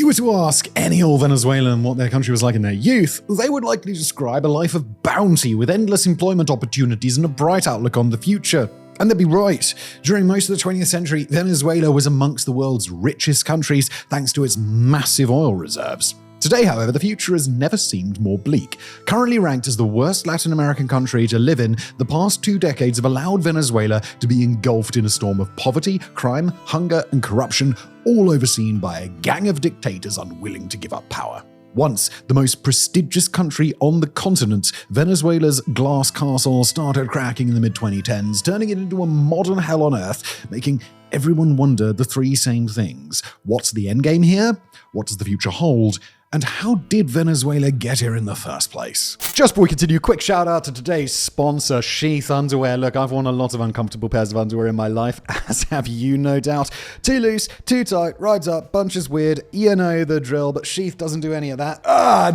you were to ask any old Venezuelan what their country was like in their youth, they would likely describe a life of bounty with endless employment opportunities and a bright outlook on the future. And they'd be right. During most of the 20th century, Venezuela was amongst the world's richest countries thanks to its massive oil reserves. Today, however, the future has never seemed more bleak. Currently ranked as the worst Latin American country to live in, the past 2 decades have allowed Venezuela to be engulfed in a storm of poverty, crime, hunger, and corruption, all overseen by a gang of dictators unwilling to give up power. Once the most prestigious country on the continent, Venezuela's glass castle started cracking in the mid-2010s, turning it into a modern hell on earth, making everyone wonder the 3 same things. What's the endgame here? What does the future hold? And how did Venezuela get here in the first place? Just before we continue, quick shout out to today's sponsor, Sheath Underwear. Look, I've worn a lot of uncomfortable pairs of underwear in my life, as have you, no doubt. Too loose, too tight, rides up, bunches weird, you know the drill, but Sheath doesn't do any of that.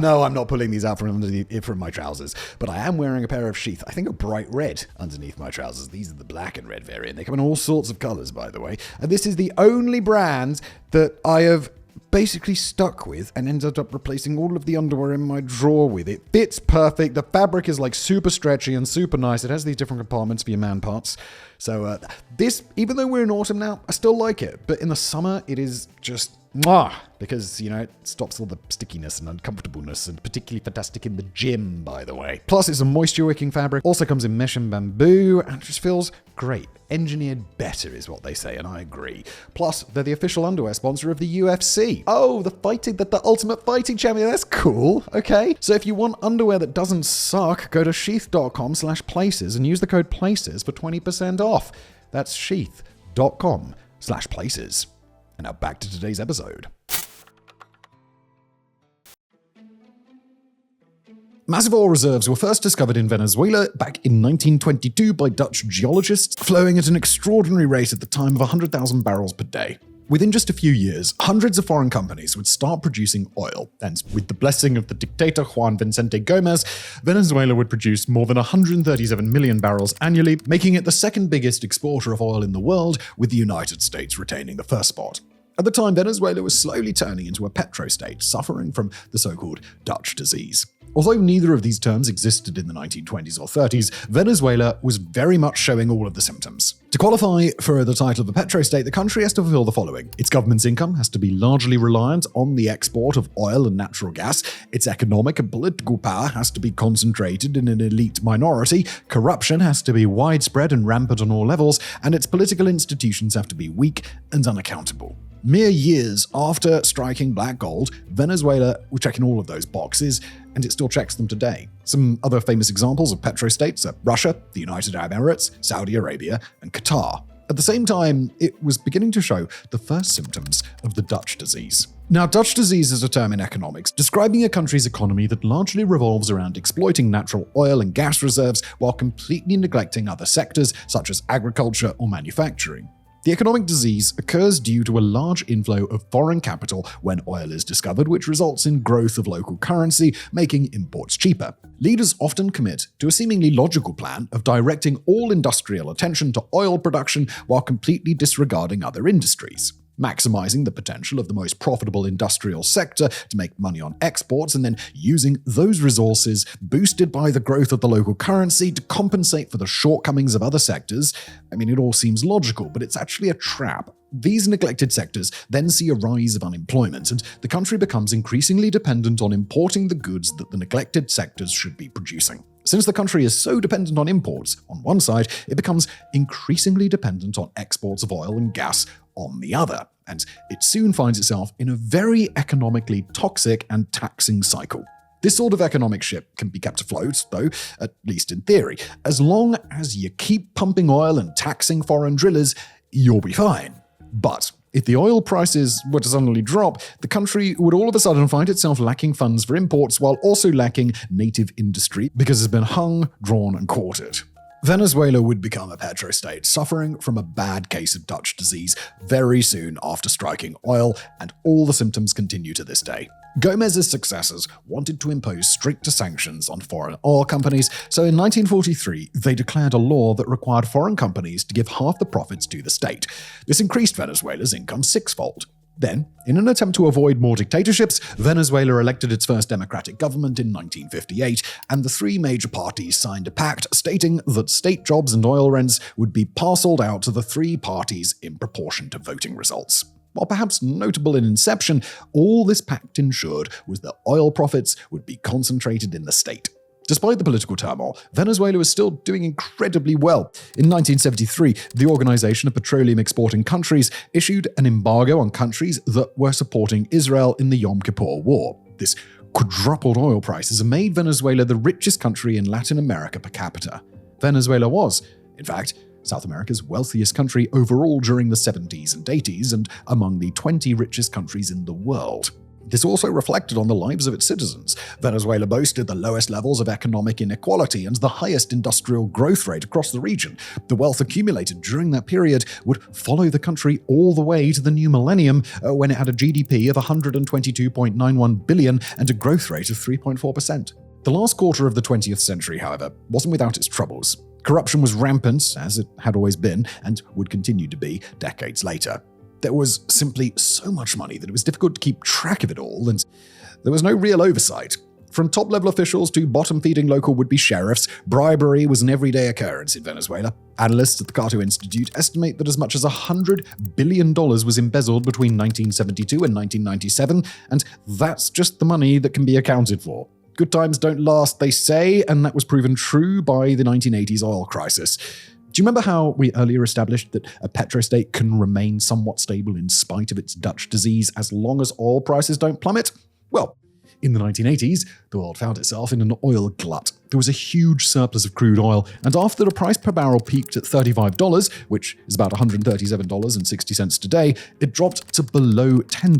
No, I'm not pulling these out from my trousers, but I am wearing a pair of Sheath, I think a bright red underneath my trousers. These are the black and red variant. They come in all sorts of colors, by the way. And this is the only brand that I have basically stuck with and ended up replacing all of the underwear in my drawer with. It fits perfect. The fabric is like super stretchy and super nice. It has these different compartments for your man parts. So this, even though we're in autumn now, I still like it. But in the summer, it is just mwah, because, you know, it stops all the stickiness and uncomfortableness, and particularly fantastic in the gym, by the way. Plus, it's a moisture-wicking fabric, also comes in mesh and bamboo, and it just feels great. Engineered better is what they say, and I agree. Plus, they're the official underwear sponsor of the UFC. Oh, the ultimate fighting champion. That's cool. Okay. So if you want underwear that doesn't suck, go to sheath.com/places and use the code PLACES for 20% off. That's sheath.com/places. And now back to today's episode. Massive oil reserves were first discovered in Venezuela back in 1922 by Dutch geologists, flowing at an extraordinary rate at the time of 100,000 barrels per day. Within just a few years, hundreds of foreign companies would start producing oil, and with the blessing of the dictator Juan Vicente Gomez, Venezuela would produce more than 137 million barrels annually, making it the second biggest exporter of oil in the world, with the United States retaining the first spot. At the time, Venezuela was slowly turning into a petrostate, suffering from the so-called Dutch disease. Although neither of these terms existed in the 1920s or 30s, Venezuela was very much showing all of the symptoms. To qualify for the title of a petrostate, the country has to fulfill the following. Its government's income has to be largely reliant on the export of oil and natural gas. Its economic and political power has to be concentrated in an elite minority. Corruption has to be widespread and rampant on all levels. And its political institutions have to be weak and unaccountable. Mere years after striking black gold, Venezuela was checking all of those boxes, and it still checks them today. Some other famous examples of petrostates are Russia, the United Arab Emirates, Saudi Arabia, and Qatar. At the same time, it was beginning to show the first symptoms of the Dutch disease. Now, Dutch disease is a term in economics describing a country's economy that largely revolves around exploiting natural oil and gas reserves while completely neglecting other sectors such as agriculture or manufacturing. The economic disease occurs due to a large inflow of foreign capital when oil is discovered, which results in growth of local currency, making imports cheaper. Leaders often commit to a seemingly logical plan of directing all industrial attention to oil production while completely disregarding other industries, maximizing the potential of the most profitable industrial sector to make money on exports, and then using those resources, boosted by the growth of the local currency, to compensate for the shortcomings of other sectors. I mean, it all seems logical, but it's actually a trap. These neglected sectors then see a rise of unemployment, and the country becomes increasingly dependent on importing the goods that the neglected sectors should be producing. Since the country is so dependent on imports on one side, it becomes increasingly dependent on exports of oil and gas on the other, and it soon finds itself in a very economically toxic and taxing cycle. This sort of economic ship can be kept afloat, though, at least in theory. As long as you keep pumping oil and taxing foreign drillers, you'll be fine. But if the oil prices were to suddenly drop, the country would all of a sudden find itself lacking funds for imports while also lacking native industry because it's been hung, drawn, and quartered. Venezuela would become a petrostate, suffering from a bad case of Dutch disease very soon after striking oil, and all the symptoms continue to this day. Gomez's successors wanted to impose stricter sanctions on foreign oil companies, so in 1943 they declared a law that required foreign companies to give half the profits to the state. This increased Venezuela's income sixfold. Then, in an attempt to avoid more dictatorships, Venezuela elected its first democratic government in 1958, and the three major parties signed a pact stating that state jobs and oil rents would be parceled out to the three parties in proportion to voting results. While perhaps notable in inception, all this pact ensured was that oil profits would be concentrated in the state. Despite the political turmoil, Venezuela was still doing incredibly well. In 1973, the Organization of Petroleum Exporting Countries issued an embargo on countries that were supporting Israel in the Yom Kippur War. This quadrupled oil prices and made Venezuela the richest country in Latin America per capita. Venezuela was, in fact, South America's wealthiest country overall during the 70s and 80s and among the 20 richest countries in the world. This also reflected on the lives of its citizens. Venezuela boasted the lowest levels of economic inequality and the highest industrial growth rate across the region. The wealth accumulated during that period would follow the country all the way to the new millennium, when it had a GDP of $122.91 billion and a growth rate of 3.4%. The last quarter of the 20th century, however, wasn't without its troubles. Corruption was rampant, as it had always been, and would continue to be decades later. There was simply so much money that it was difficult to keep track of it all, and there was no real oversight. From top-level officials to bottom-feeding local would-be sheriffs, bribery was an everyday occurrence in Venezuela. Analysts at the Cato Institute estimate that as much as $100 billion was embezzled between 1972 and 1997, and that's just the money that can be accounted for. Good times don't last, they say, and that was proven true by the 1980s oil crisis. Do you remember how we earlier established that a petrostate can remain somewhat stable in spite of its Dutch disease as long as oil prices don't plummet? Well, in the 1980s, the world found itself in an oil glut. There was a huge surplus of crude oil, and after the price per barrel peaked at $35, which is about $137.60 today, it dropped to below $10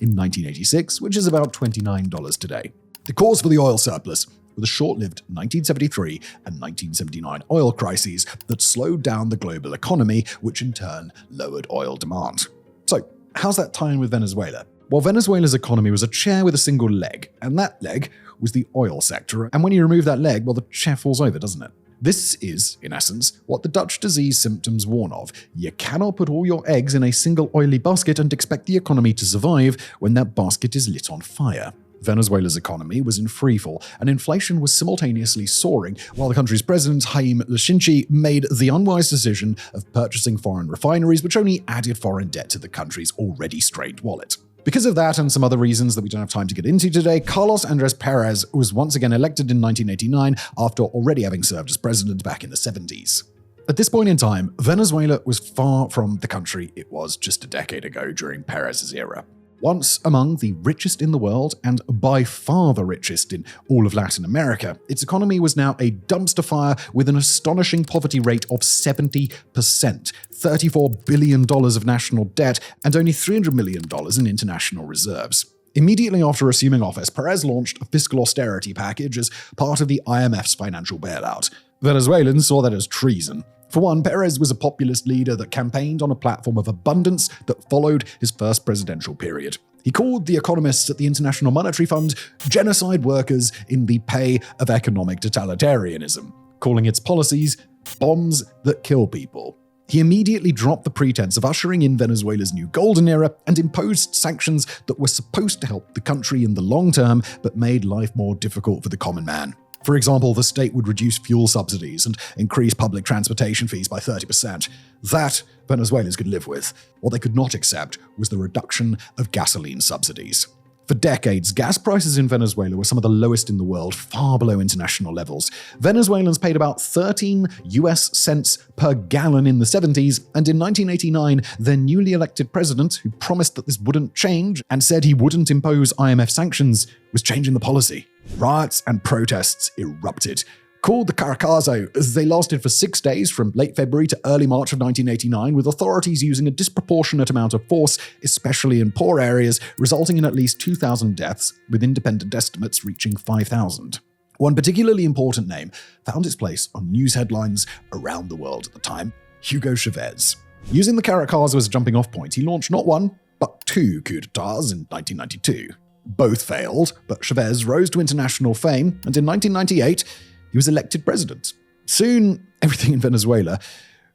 in 1986, which is about $29 today. The cause for the oil surplus were the short-lived 1973 and 1979 oil crises that slowed down the global economy, which in turn lowered oil demand. So, how's that tie in with Venezuela? Well, Venezuela's economy was a chair with a single leg, and that leg was the oil sector. And when you remove that leg, well, the chair falls over, doesn't it? This is, in essence, what the Dutch disease symptoms warn of. You cannot put all your eggs in a single oily basket and expect the economy to survive when that basket is lit on fire. Venezuela's economy was in freefall, and inflation was simultaneously soaring, while the country's president, Jaime Lechinchi, made the unwise decision of purchasing foreign refineries, which only added foreign debt to the country's already strained wallet. Because of that and some other reasons that we don't have time to get into today, Carlos Andrés Pérez was once again elected in 1989 after already having served as president back in the 70s. At this point in time, Venezuela was far from the country it was just a decade ago during Pérez's era. Once among the richest in the world, and by far the richest in all of Latin America, its economy was now a dumpster fire with an astonishing poverty rate of 70%, $34 billion of national debt, and only $300 million in international reserves. Immediately after assuming office, Pérez launched a fiscal austerity package as part of the IMF's financial bailout. Venezuelans saw that as treason. For one, Pérez was a populist leader that campaigned on a platform of abundance that followed his first presidential period. He called the economists at the International Monetary Fund genocide workers in the pay of economic totalitarianism, calling its policies bombs that kill people. He immediately dropped the pretense of ushering in Venezuela's new golden era and imposed sanctions that were supposed to help the country in the long term but made life more difficult for the common man. For example, the state would reduce fuel subsidies and increase public transportation fees by 30%. That Venezuelans could live with. What they could not accept was the reduction of gasoline subsidies. For decades, gas prices in Venezuela were some of the lowest in the world, far below international levels. Venezuelans paid about 13 US cents per gallon in the 70s, and in 1989, their newly elected president, who promised that this wouldn't change and said he wouldn't impose IMF sanctions, was changing the policy. Riots and protests erupted. Called the Caracazo, they lasted for 6 days from late February to early March of 1989, with authorities using a disproportionate amount of force, especially in poor areas, resulting in at least 2,000 deaths, with independent estimates reaching 5,000. One particularly important name found its place on news headlines around the world at the time: Hugo Chavez. Using the Caracazo as a jumping-off point, he launched not one, but 2 coups d'etats in 1992. Both failed, but Chavez rose to international fame, and in 1998, he was elected president. Soon, everything in Venezuela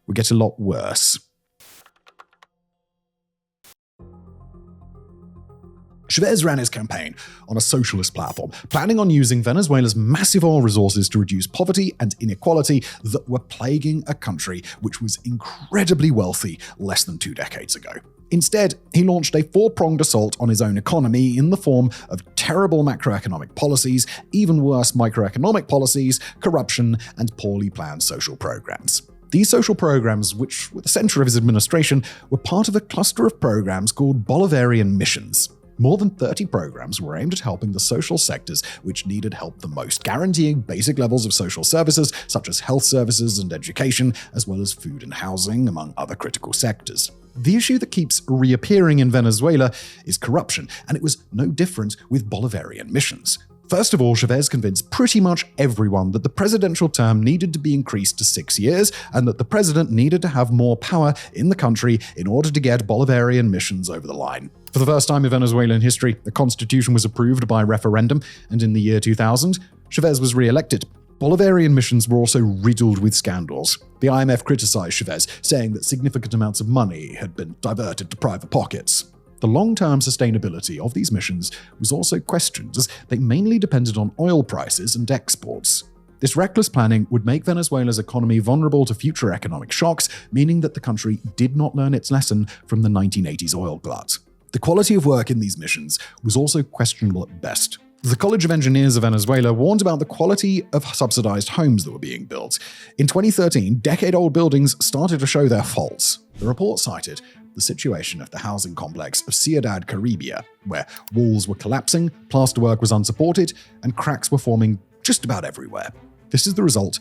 would get a lot worse. Chavez ran his campaign on a socialist platform, planning on using Venezuela's massive oil resources to reduce poverty and inequality that were plaguing a country which was incredibly wealthy less than 2 decades ago. Instead, he launched a 4-pronged assault on his own economy in the form of terrible macroeconomic policies, even worse microeconomic policies, corruption, and poorly planned social programs. These social programs, which were the center of his administration, were part of a cluster of programs called Bolivarian missions. More than 30 programs were aimed at helping the social sectors which needed help the most, guaranteeing basic levels of social services such as health services and education, as well as food and housing, among other critical sectors. The issue that keeps reappearing in Venezuela is corruption, and it was no different with Bolivarian missions. First of all, Chavez convinced pretty much everyone that the presidential term needed to be increased to 6 years and that the president needed to have more power in the country in order to get Bolivarian missions over the line. For the first time in Venezuelan history, the constitution was approved by referendum, and in the year 2000, Chavez was re-elected. Bolivarian missions were also riddled with scandals. The IMF criticized Chavez, saying that significant amounts of money had been diverted to private pockets. The long-term sustainability of these missions was also questioned, as they mainly depended on oil prices and exports. This reckless planning would make Venezuela's economy vulnerable to future economic shocks, meaning that the country did not learn its lesson from the 1980s oil glut. The quality of work in these missions was also questionable at best. The College of Engineers of Venezuela warned about the quality of subsidized homes that were being built. In 2013, decade-old buildings started to show their faults. The report cited the situation of the housing complex of Ciudad Caribia, where walls were collapsing, plasterwork was unsupported, and cracks were forming just about everywhere. This is the result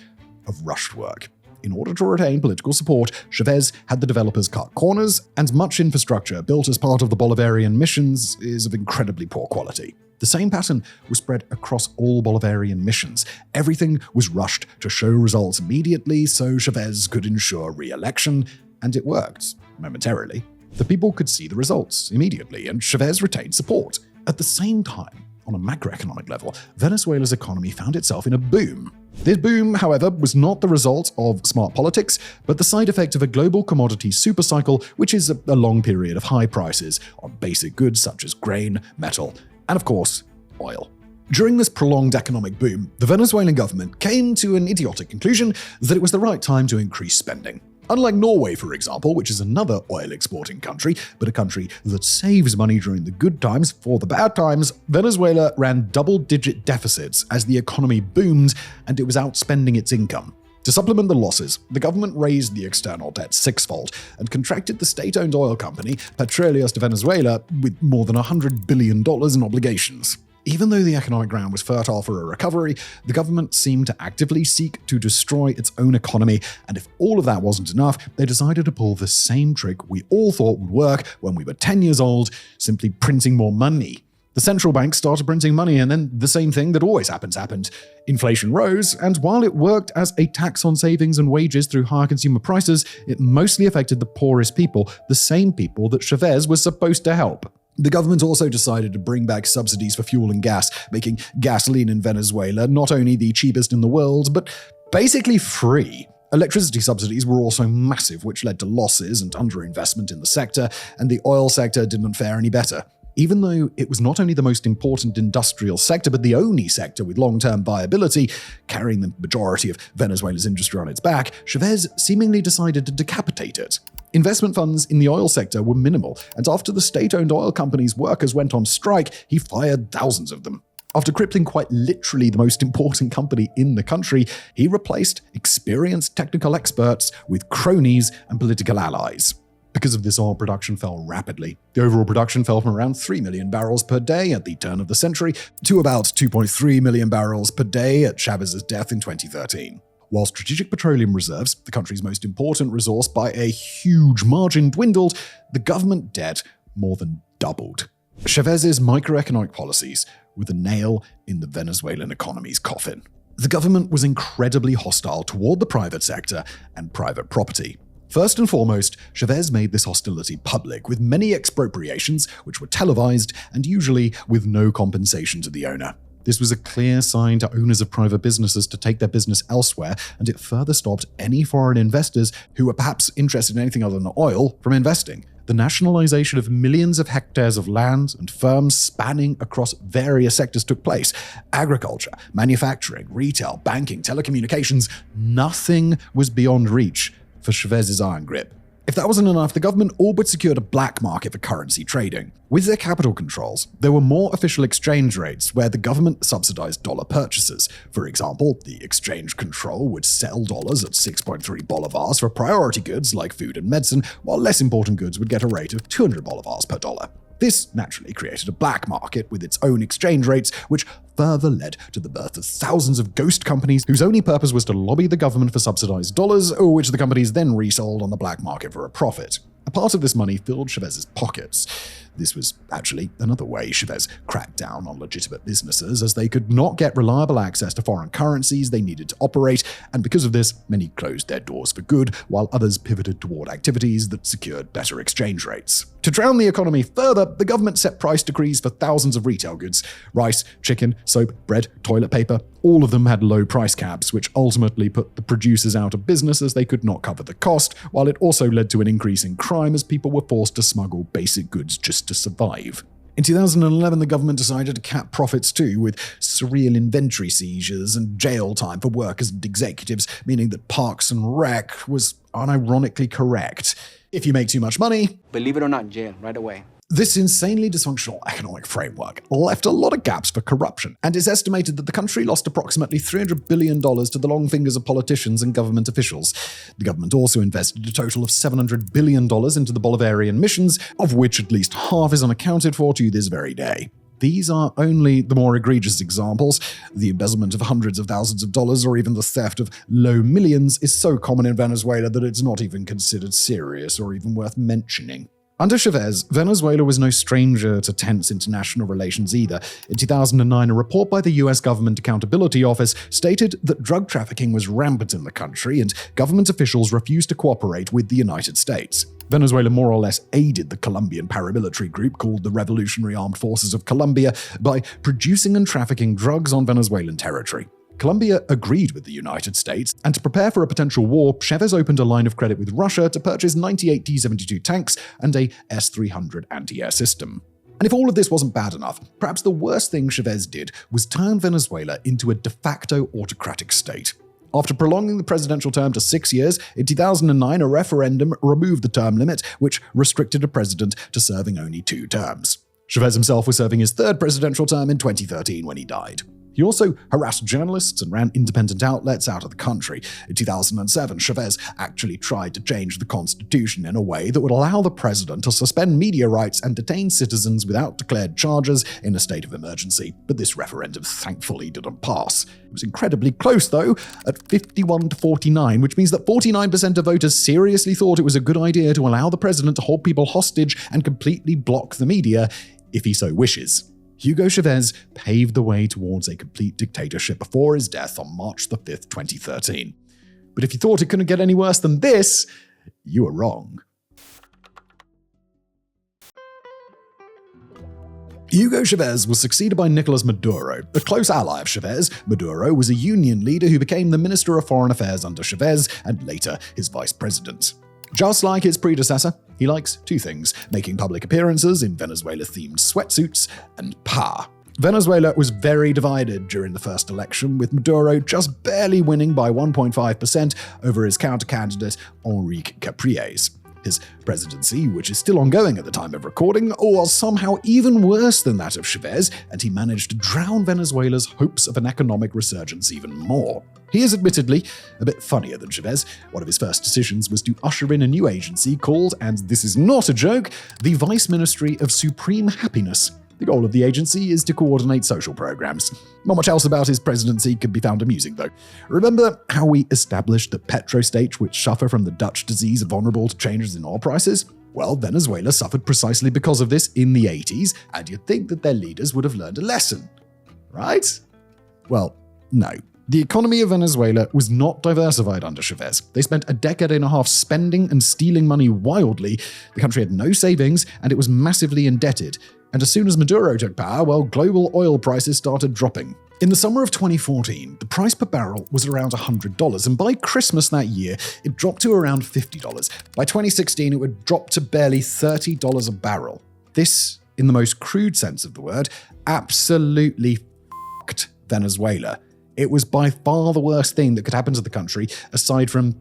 of rushed work. In order to retain political support, Chavez had the developers cut corners, and much infrastructure built as part of the Bolivarian missions is of incredibly poor quality. The same pattern was spread across all Bolivarian missions. Everything was rushed to show results immediately so Chavez could ensure re-election, and it worked, momentarily. The people could see the results immediately, and Chavez retained support. At the same time, on a macroeconomic level, Venezuela's economy found itself in a boom. This boom, however, was not the result of smart politics, but the side effect of a global commodity supercycle, which is a long period of high prices on basic goods such as grain, metal, and of course, oil. During this prolonged economic boom, the Venezuelan government came to an idiotic conclusion that it was the right time to increase spending. Unlike Norway, for example, which is another oil-exporting country, but a country that saves money during the good times for the bad times, Venezuela ran double-digit deficits as the economy boomed and it was outspending its income. To supplement the losses, the government raised the external debt sixfold and contracted the state-owned oil company Petróleos de Venezuela with more than $100 billion in obligations. Even though the economic ground was fertile for a recovery, the government seemed to actively seek to destroy its own economy, and if all of that wasn't enough, they decided to pull the same trick we all thought would work when we were 10 years old, simply printing more money. The central bank started printing money, and then the same thing that always happened. Inflation rose, and while it worked as a tax on savings and wages through higher consumer prices, it mostly affected the poorest people, the same people that Chavez was supposed to help. The government also decided to bring back subsidies for fuel and gas, making gasoline in Venezuela not only the cheapest in the world, but basically free. Electricity subsidies were also massive, which led to losses and underinvestment in the sector, and the oil sector didn't fare any better. Even though it was not only the most important industrial sector, but the only sector with long-term viability, carrying the majority of Venezuela's industry on its back, Chavez seemingly decided to decapitate it. Investment funds in the oil sector were minimal, and after the state-owned oil company's workers went on strike, he fired thousands of them. After crippling quite literally the most important company in the country, he replaced experienced technical experts with cronies and political allies. Because of this, oil production fell rapidly. The overall production fell from around 3 million barrels per day at the turn of the century to about 2.3 million barrels per day at Chavez's death in 2013. While strategic petroleum reserves, the country's most important resource by a huge margin, dwindled, the government debt more than doubled. Chavez's microeconomic policies were the nail in the Venezuelan economy's coffin. The government was incredibly hostile toward the private sector and private property. First and foremost, Chavez made this hostility public, with many expropriations, which were televised and usually with no compensation to the owner. This was a clear sign to owners of private businesses to take their business elsewhere, and it further stopped any foreign investors who were perhaps interested in anything other than oil from investing. the nationalization of millions of hectares of land and firms spanning across various sectors took place. Agriculture, manufacturing, retail, banking, telecommunications, nothing was beyond reach for Chavez's iron grip. If that wasn't enough, the government all but secured a black market for currency trading. With their capital controls, there were more official exchange rates where the government subsidized dollar purchases. For example, the exchange control would sell dollars at 6.3 bolivars for priority goods like food and medicine, while less important goods would get a rate of 200 bolivars per dollar. This naturally created a black market with its own exchange rates, which further led to the birth of thousands of ghost companies whose only purpose was to lobby the government for subsidized dollars, which the companies then resold on the black market for a profit. A part of this money filled Chavez's pockets. This was actually another way Chavez cracked down on legitimate businesses, as they could not get reliable access to foreign currencies they needed to operate, and because of this, many closed their doors for good, while others pivoted toward activities that secured better exchange rates. To drown the economy further, the government set price decrees for thousands of retail goods. Rice, chicken, soap, bread, toilet paper, all of them had low price caps, which ultimately put the producers out of business as they could not cover the cost, while it also led to an increase in crime as people were forced to smuggle basic goods just to survive. In 2011, the government decided to cap profits too, with surreal inventory seizures and jail time for workers and executives, meaning that Parks and Rec was unironically correct. If you make too much money, believe it or not, jail right away. This insanely dysfunctional economic framework left a lot of gaps for corruption, and it's estimated that the country lost approximately $300 billion to the long fingers of politicians and government officials. The government also invested a total of $700 billion into the Bolivarian missions, of which at least half is unaccounted for to this very day. These are only the more egregious examples. The embezzlement of hundreds of thousands of dollars or even the theft of low millions is so common in Venezuela that it's not even considered serious or even worth mentioning. Under Chavez, Venezuela was no stranger to tense international relations either. In 2009, a report by the US Government Accountability Office stated that drug trafficking was rampant in the country and government officials refused to cooperate with the United States. Venezuela more or less aided the Colombian paramilitary group called the Revolutionary Armed Forces of Colombia by producing and trafficking drugs on Venezuelan territory. Colombia agreed with the United States, and to prepare for a potential war, Chavez opened a line of credit with Russia to purchase 98 T-72 tanks and a S-300 anti-air system. And if all of this wasn't bad enough, perhaps the worst thing Chavez did was turn Venezuela into a de facto autocratic state. After prolonging the presidential term to 6 years, in 2009 a referendum removed the term limit, which restricted a president to serving only 2 terms. Chavez himself was serving his 3rd presidential term in 2013 when he died. He also harassed journalists and ran independent outlets out of the country. In 2007, Chavez actually tried to change the constitution in a way that would allow the president to suspend media rights and detain citizens without declared charges in a state of emergency. But this referendum thankfully didn't pass. It was incredibly close, though, at 51 to 49, which means that 49% of voters seriously thought it was a good idea to allow the president to hold people hostage and completely block the media, if he so wishes. Hugo Chavez paved the way towards a complete dictatorship before his death on March 5th, 2013. But if you thought it couldn't get any worse than this, you were wrong. Hugo Chavez was succeeded by Nicolas Maduro, a close ally of Chavez. Maduro was a union leader who became the Minister of Foreign Affairs under Chavez and later his vice president. Just like his predecessor, he likes 2 things: making public appearances in Venezuela-themed sweatsuits and power. Venezuela was very divided during the first election, with Maduro just barely winning by 1.5% over his counter-candidate Enrique Capriles. His presidency, which is still ongoing at the time of recording, was somehow even worse than that of Chavez, and he managed to drown Venezuela's hopes of an economic resurgence even more. He is admittedly a bit funnier than Chavez. One of his first decisions was to usher in a new agency called, and this is not a joke, the Vice Ministry of Supreme Happiness. The goal of the agency is to coordinate social programs. Not much else about his presidency could be found amusing, though. Remember how we established that petrostates which suffer from the Dutch disease are vulnerable to changes in oil prices? Well, Venezuela suffered precisely because of this in the 80s, and you'd think that their leaders would have learned a lesson. Right? Well, no. The economy of Venezuela was not diversified under Chavez. They spent a decade and a half spending and stealing money wildly. The country had no savings, and it was massively indebted. And as soon as Maduro took power, well, global oil prices started dropping. In the summer of 2014, the price per barrel was around $100, and by Christmas that year, it dropped to around $50. By 2016, it would drop to barely $30 a barrel. This, in the most crude sense of the word, absolutely f***ed Venezuela. It was by far the worst thing that could happen to the country, aside from,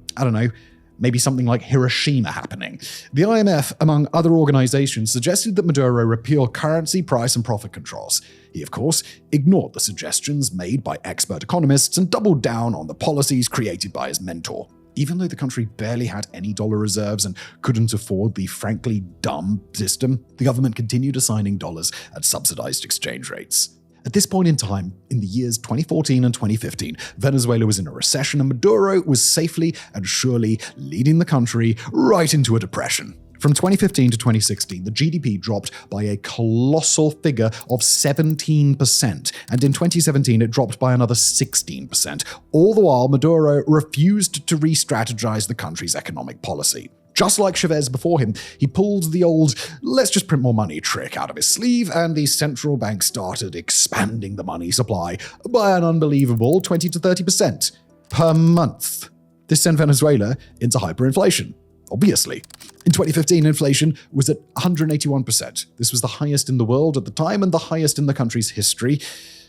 maybe something like Hiroshima happening. The IMF, among other organizations, suggested that Maduro repeal currency, price, and profit controls. He, of course, ignored the suggestions made by expert economists and doubled down on the policies created by his mentor. Even though the country barely had any dollar reserves and couldn't afford the frankly dumb system, the government continued assigning dollars at subsidized exchange rates. At this point in time, in the years 2014 and 2015, Venezuela was in a recession and Maduro was safely and surely leading the country right into a depression. From 2015 to 2016, the GDP dropped by a colossal figure of 17%, and in 2017 it dropped by another 16%. All the while, Maduro refused to re-strategize the country's economic policy. Just like Chavez before him, he pulled the old "let's just print more money" trick out of his sleeve, and the central bank started expanding the money supply by an unbelievable 20 to 30% per month. This sent Venezuela into hyperinflation, obviously. In 2015, inflation was at 181%. This was the highest in the world at the time and the highest in the country's history,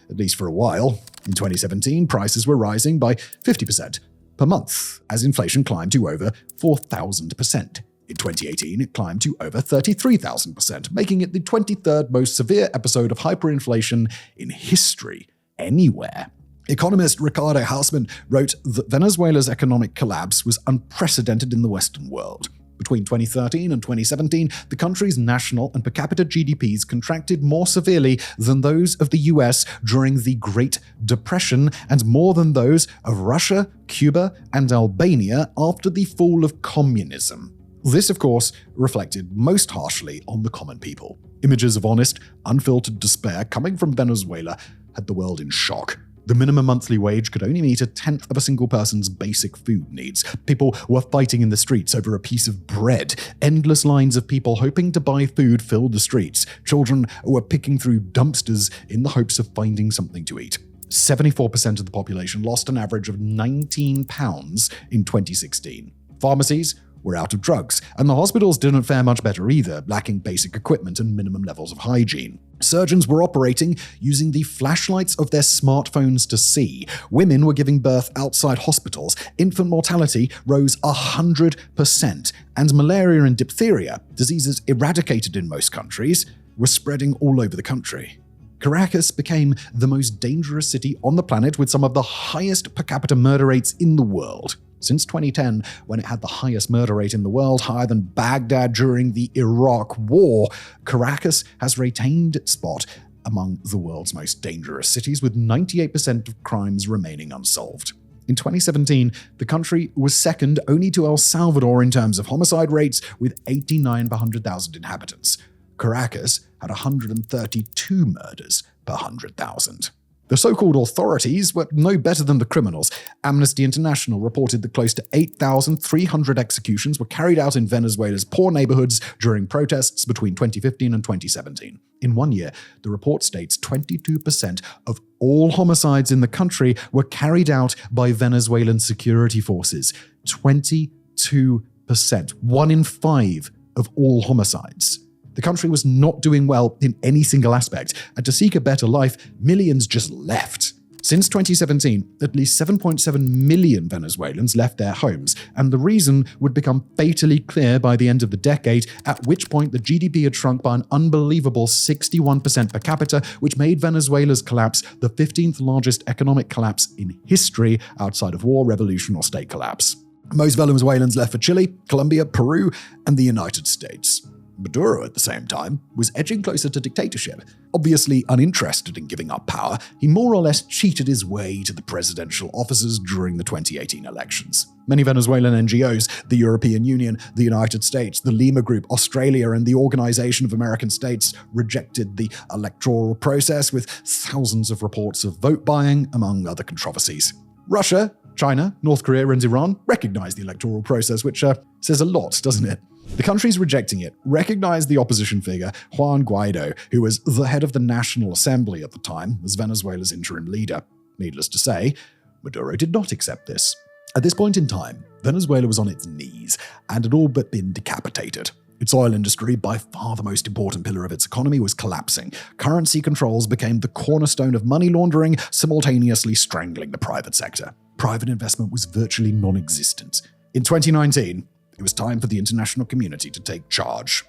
at least for a while. In 2017, prices were rising by 50% per month, as inflation climbed to over 4,000%. In 2018, it climbed to over 33,000%, making it the 23rd most severe episode of hyperinflation in history, anywhere. Economist Ricardo Hausmann wrote that Venezuela's economic collapse was unprecedented in the Western world. Between 2013 and 2017, the country's national and per capita GDPs contracted more severely than those of the US during the Great Depression and more than those of Russia, Cuba, and Albania after the fall of communism. This, of course, reflected most harshly on the common people. Images of honest, unfiltered despair coming from Venezuela had the world in shock. The minimum monthly wage could only meet 1/10 of a single person's basic food needs. People were fighting in the streets over a piece of bread. Endless lines of people hoping to buy food filled the streets. Children were picking through dumpsters in the hopes of finding something to eat. 74% of the population lost an average of £19 in 2016. Pharmacies were out of drugs, and the hospitals didn't fare much better either, lacking basic equipment and minimum levels of hygiene. Surgeons were operating using the flashlights of their smartphones to see. Women were giving birth outside hospitals. Infant mortality rose 100%, and malaria and diphtheria, diseases eradicated in most countries, were spreading all over the country. Caracas became the most dangerous city on the planet with some of the highest per capita murder rates in the world. Since 2010, when it had the highest murder rate in the world, higher than Baghdad during the Iraq War, Caracas has retained its spot among the world's most dangerous cities, with 98% of crimes remaining unsolved. In 2017, the country was second only to El Salvador in terms of homicide rates, with 89 per 100,000 inhabitants. Caracas had 132 murders per 100,000. The so-called authorities were no better than the criminals. Amnesty International reported that close to 8,300 executions were carried out in Venezuela's poor neighborhoods during protests between 2015 and 2017. In 1 year, the report states 22% of all homicides in the country were carried out by Venezuelan security forces. 22%. 1 in 5 of all homicides. The country was not doing well in any single aspect, and to seek a better life, millions just left. Since 2017, at least 7.7 million Venezuelans left their homes, and the reason would become fatally clear by the end of the decade, at which point the GDP had shrunk by an unbelievable 61% per capita, which made Venezuela's collapse the 15th largest economic collapse in history outside of war, revolution, or state collapse. Most Venezuelans left for Chile, Colombia, Peru, and the United States. Maduro, at the same time, was edging closer to dictatorship. Obviously uninterested in giving up power, he more or less cheated his way to the presidential offices during the 2018 elections. Many Venezuelan NGOs, the European Union, the United States, the Lima Group, Australia, and the Organization of American States rejected the electoral process, with thousands of reports of vote buying, among other controversies. Russia, China, North Korea, and Iran recognized the electoral process, which says a lot, doesn't it? The countries rejecting it recognized the opposition figure, Juan Guaido, who was the head of the National Assembly at the time, as Venezuela's interim leader. Needless to say, Maduro did not accept this. At this point in time, Venezuela was on its knees and had all but been decapitated. Its oil industry, by far the most important pillar of its economy, was collapsing. Currency controls became the cornerstone of money laundering, simultaneously strangling the private sector. Private investment was virtually non-existent. In 2019, it was time for the international community to take charge.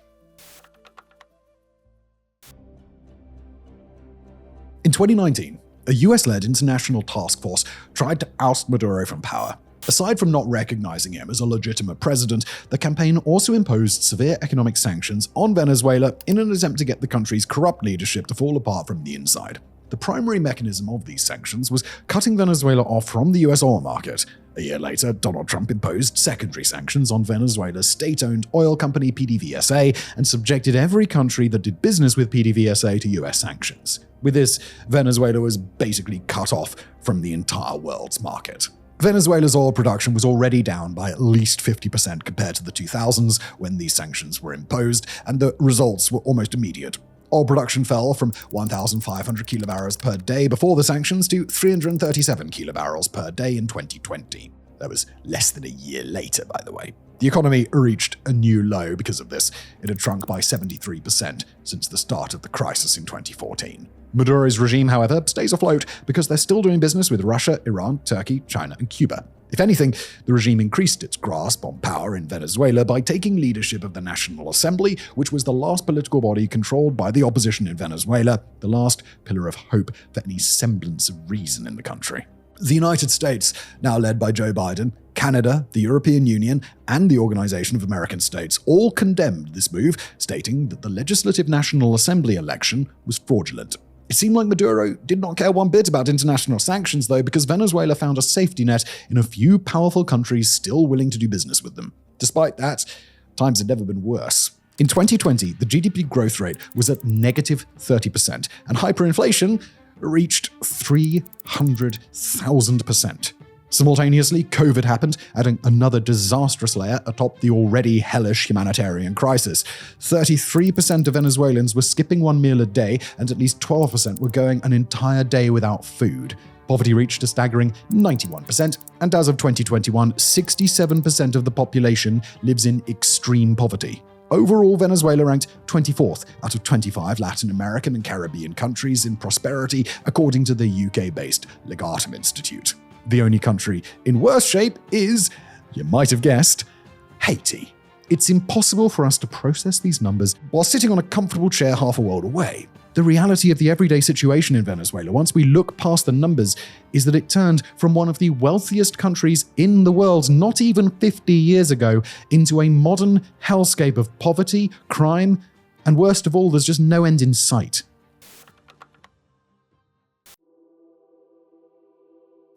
In 2019, a US-led international task force tried to oust Maduro from power. Aside from not recognizing him as a legitimate president, the campaign also imposed severe economic sanctions on Venezuela in an attempt to get the country's corrupt leadership to fall apart from the inside. The primary mechanism of these sanctions was cutting Venezuela off from the US oil market. A year later, Donald Trump imposed secondary sanctions on Venezuela's state-owned oil company PDVSA and subjected every country that did business with PDVSA to US sanctions. With this, Venezuela was basically cut off from the entire world's market. Venezuela's oil production was already down by at least 50% compared to the 2000s when these sanctions were imposed, and the results were almost immediate. Oil production fell from 1,500 kilobarrels per day before the sanctions to 337 kilobarrels per day in 2020. That was less than a year later, by the way. The economy reached a new low because of this. It had shrunk by 73% since the start of the crisis in 2014. Maduro's regime, however, stays afloat because they're still doing business with Russia, Iran, Turkey, China, and Cuba. If anything, the regime increased its grasp on power in Venezuela by taking leadership of the National Assembly, which was the last political body controlled by the opposition in Venezuela, the last pillar of hope for any semblance of reason in the country. The United States, now led by Joe Biden, Canada, the European Union, and the Organization of American States all condemned this move, stating that the Legislative National Assembly election was fraudulent. It seemed like Maduro did not care one bit about international sanctions, though, because Venezuela found a safety net in a few powerful countries still willing to do business with them. Despite that, times had never been worse. In 2020, the GDP growth rate was at negative 30%, and hyperinflation reached 300,000%. Simultaneously, COVID happened, adding another disastrous layer atop the already hellish humanitarian crisis. 33% of Venezuelans were skipping one meal a day, and at least 12% were going an entire day without food. Poverty reached a staggering 91%, and as of 2021, 67% of the population lives in extreme poverty. Overall, Venezuela ranked 24th out of 25 Latin American and Caribbean countries in prosperity, according to the UK-based Legatum Institute. The only country in worse shape is, you might have guessed, Haiti. It's impossible for us to process these numbers while sitting on a comfortable chair half a world away. The reality of the everyday situation in Venezuela, once we look past the numbers, is that it turned from one of the wealthiest countries in the world not even 50 years ago into a modern hellscape of poverty, crime, and worst of all, there's just no end in sight.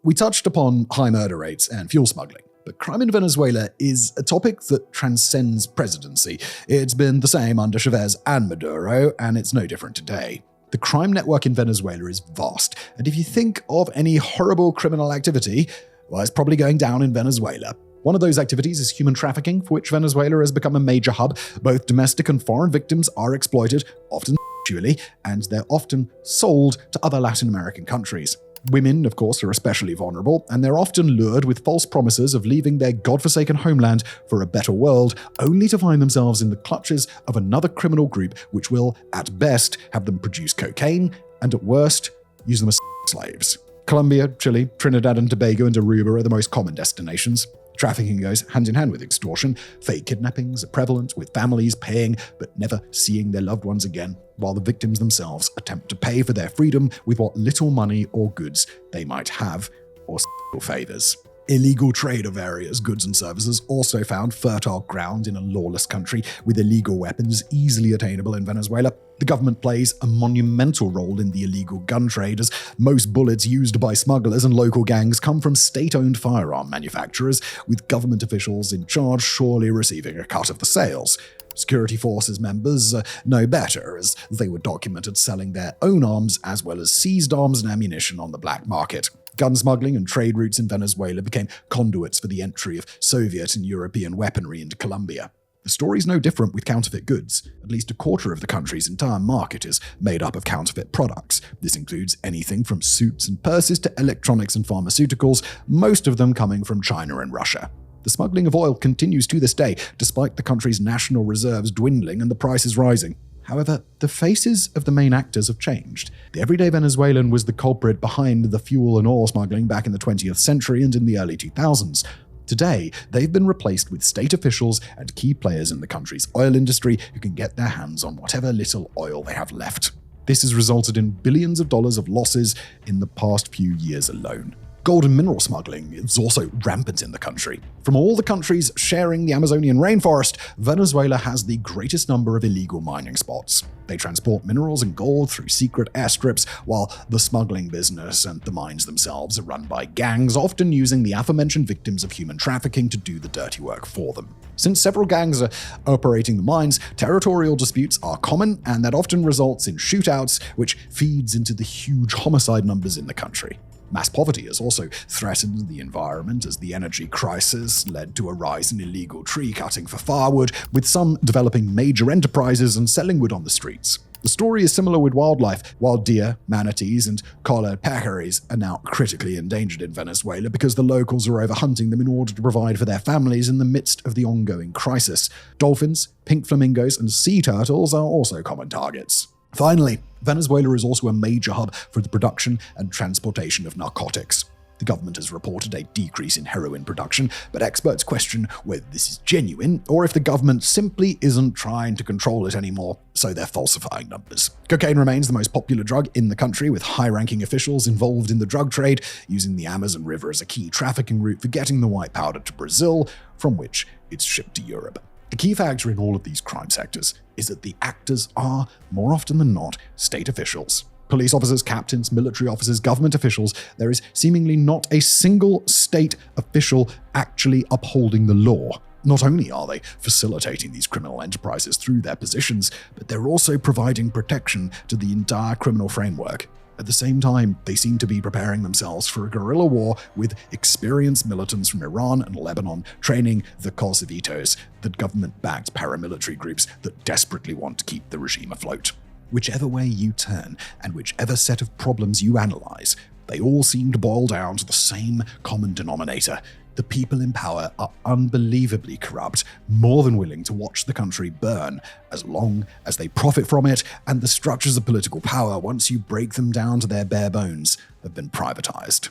We touched upon high murder rates and fuel smuggling, but crime in Venezuela is a topic that transcends presidency. It's been the same under Chavez and Maduro, and it's no different today. The crime network in Venezuela is vast, and if you think of any horrible criminal activity, well, it's probably going down in Venezuela. One of those activities is human trafficking, for which Venezuela has become a major hub. Both domestic and foreign victims are exploited, often sexually, and they're often sold to other Latin American countries. Women, of course, are especially vulnerable, and they're often lured with false promises of leaving their godforsaken homeland for a better world, only to find themselves in the clutches of another criminal group which will, at best, have them produce cocaine, and at worst, use them as slaves. Colombia, Chile, Trinidad and Tobago, and Aruba are the most common destinations. Trafficking goes hand in hand with extortion. Fake kidnappings are prevalent, with families paying but never seeing their loved ones again, while the victims themselves attempt to pay for their freedom with what little money or goods they might have, or favors. Illegal trade of various goods and services also found fertile ground in a lawless country, with illegal weapons easily attainable in Venezuela. The government plays a monumental role in the illegal gun trade, as most bullets used by smugglers and local gangs come from state-owned firearm manufacturers, with government officials in charge surely receiving a cut of the sales. Security forces members know better, as they were documented selling their own arms as well as seized arms and ammunition on the black market. Gun smuggling and trade routes in Venezuela became conduits for the entry of Soviet and European weaponry into Colombia. The story's no different with counterfeit goods. At least a quarter of the country's entire market is made up of counterfeit products. This includes anything from suits and purses to electronics and pharmaceuticals, most of them coming from China and Russia. The smuggling of oil continues to this day, despite the country's national reserves dwindling and the prices rising. However, the faces of the main actors have changed. The everyday Venezuelan was the culprit behind the fuel and oil smuggling back in the 20th century and in the early 2000s. Today, they've been replaced with state officials and key players in the country's oil industry who can get their hands on whatever little oil they have left. This has resulted in billions of dollars of losses in the past few years alone. Gold and mineral smuggling is also rampant in the country. From all the countries sharing the Amazonian rainforest, Venezuela has the greatest number of illegal mining spots. They transport minerals and gold through secret airstrips, while the smuggling business and the mines themselves are run by gangs, often using the aforementioned victims of human trafficking to do the dirty work for them. Since several gangs are operating the mines, territorial disputes are common, and that often results in shootouts, which feeds into the huge homicide numbers in the country. Mass poverty has also threatened the environment as the energy crisis led to a rise in illegal tree cutting for firewood, with some developing major enterprises and selling wood on the streets. The story is similar with wildlife. Wild deer, manatees, and collared peccaries are now critically endangered in Venezuela because the locals are overhunting them in order to provide for their families in the midst of the ongoing crisis. Dolphins, pink flamingos, and sea turtles are also common targets. Finally, Venezuela is also a major hub for the production and transportation of narcotics. The government has reported a decrease in heroin production, but experts question whether this is genuine or if the government simply isn't trying to control it anymore, so they're falsifying numbers. Cocaine remains the most popular drug in the country, with high-ranking officials involved in the drug trade, using the Amazon River as a key trafficking route for getting the white powder to Brazil, from which it's shipped to Europe. A key factor in all of these crime sectors is that the actors are, more often than not, state officials. Police officers, captains, military officers, government officials, there is seemingly not a single state official actually upholding the law. Not only are they facilitating these criminal enterprises through their positions, but they're also providing protection to the entire criminal framework. At the same time, they seem to be preparing themselves for a guerrilla war with experienced militants from Iran and Lebanon training the Kosovitos, the government-backed paramilitary groups that desperately want to keep the regime afloat. Whichever way you turn, and whichever set of problems you analyze, they all seem to boil down to the same common denominator. The people in power are unbelievably corrupt, more than willing to watch the country burn as long as they profit from it, and the structures of political power, once you break them down to their bare bones, have been privatized.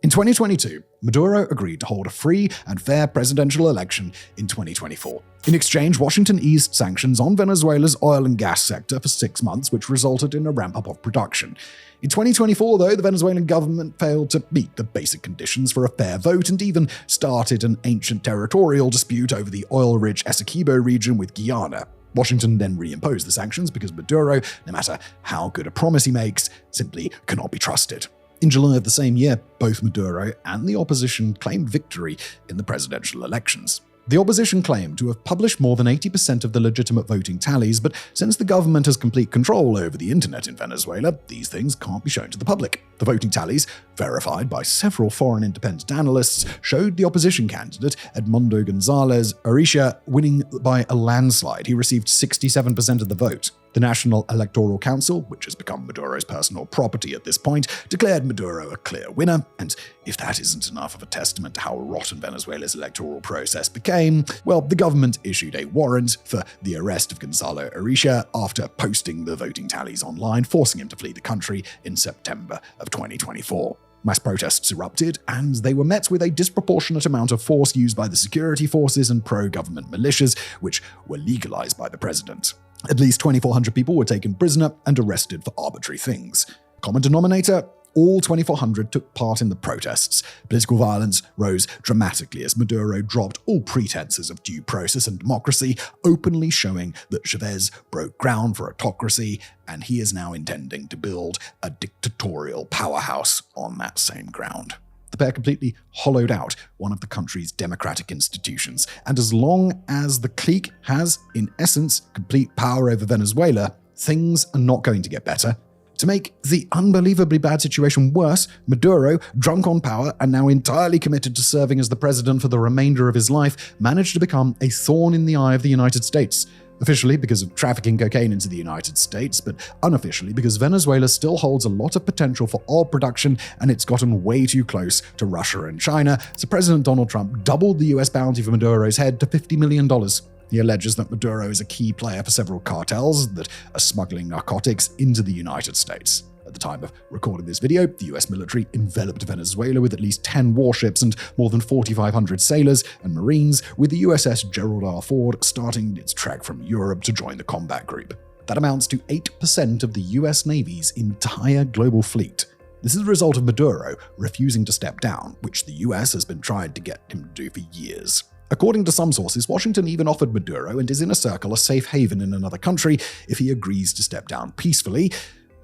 In 2022, Maduro agreed to hold a free and fair presidential election in 2024. In exchange, Washington eased sanctions on Venezuela's oil and gas sector for 6 months, which resulted in a ramp-up of production. In 2024, though, the Venezuelan government failed to meet the basic conditions for a fair vote and even started an ancient territorial dispute over the oil-rich Essequibo region with Guyana. Washington then reimposed the sanctions because Maduro, no matter how good a promise he makes, simply cannot be trusted. In July of the same year, both Maduro and the opposition claimed victory in the presidential elections. The opposition claimed to have published more than 80% of the legitimate voting tallies, but since the government has complete control over the internet in Venezuela, these things can't be shown to the public. The voting tallies, verified by several foreign independent analysts, showed the opposition candidate, Edmundo González Urrutia, winning by a landslide. He received 67% of the vote. The National Electoral Council, which has become Maduro's personal property at this point, declared Maduro a clear winner, and if that isn't enough of a testament to how rotten Venezuela's electoral process became, well, the government issued a warrant for the arrest of Gonzalo Urrutia after posting the voting tallies online, forcing him to flee the country in September of 2024. Mass protests erupted, and they were met with a disproportionate amount of force used by the security forces and pro-government militias, which were legalized by the president. At least 2,400 people were taken prisoner and arrested for arbitrary things. Common denominator? All 2,400 took part in the protests. Political violence rose dramatically as Maduro dropped all pretenses of due process and democracy, openly showing that Chavez broke ground for autocracy, and he is now intending to build a dictatorial powerhouse on that same ground. The pair completely hollowed out one of the country's democratic institutions, and as long as the clique has, in essence, complete power over Venezuela, things are not going to get better. To make the unbelievably bad situation worse, Maduro, drunk on power and now entirely committed to serving as the president for the remainder of his life, managed to become a thorn in the eye of the United States. Officially because of trafficking cocaine into the United States, but unofficially because Venezuela still holds a lot of potential for oil production and it's gotten way too close to Russia and China, so President Donald Trump doubled the US bounty for Maduro's head to $50 million. He alleges that Maduro is a key player for several cartels that are smuggling narcotics into the United States. At the time of recording this video, the US military enveloped Venezuela with at least 10 warships and more than 4,500 sailors and Marines, with the USS Gerald R. Ford starting its trek from Europe to join the combat group. That amounts to 8% of the US Navy's entire global fleet. This is a result of Maduro refusing to step down, which the US has been trying to get him to do for years. According to some sources, Washington even offered Maduro and his inner circle a safe haven in another country if he agrees to step down peacefully,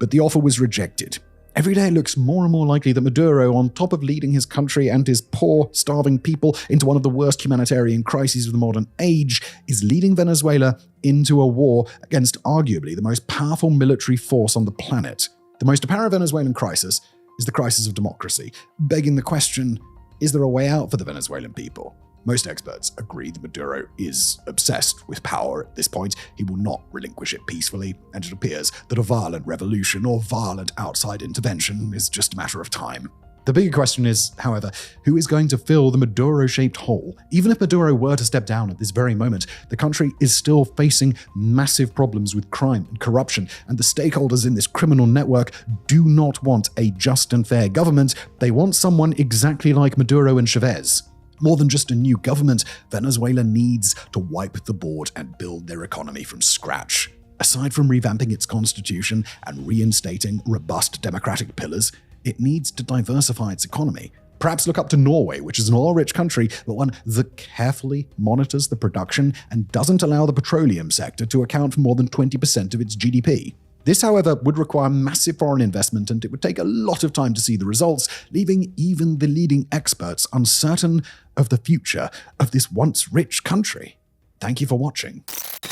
but the offer was rejected. Every day it looks more and more likely that Maduro, on top of leading his country and his poor, starving people into one of the worst humanitarian crises of the modern age, is leading Venezuela into a war against arguably the most powerful military force on the planet. The most apparent Venezuelan crisis is the crisis of democracy, begging the question, is there a way out for the Venezuelan people? Most experts agree that Maduro is obsessed with power at this point. He will not relinquish it peacefully, and it appears that a violent revolution or violent outside intervention is just a matter of time. The bigger question is, however, who is going to fill the Maduro-shaped hole? Even if Maduro were to step down at this very moment, the country is still facing massive problems with crime and corruption, and the stakeholders in this criminal network do not want a just and fair government. They want someone exactly like Maduro and Chavez. More than just a new government, Venezuela needs to wipe the board and build their economy from scratch. Aside from revamping its constitution and reinstating robust democratic pillars, it needs to diversify its economy. Perhaps look up to Norway, which is an oil-rich country, but one that carefully monitors the production and doesn't allow the petroleum sector to account for more than 20% of its GDP. This, however, would require massive foreign investment, and it would take a lot of time to see the results, leaving even the leading experts uncertain of the future of this once rich country. Thank you for watching.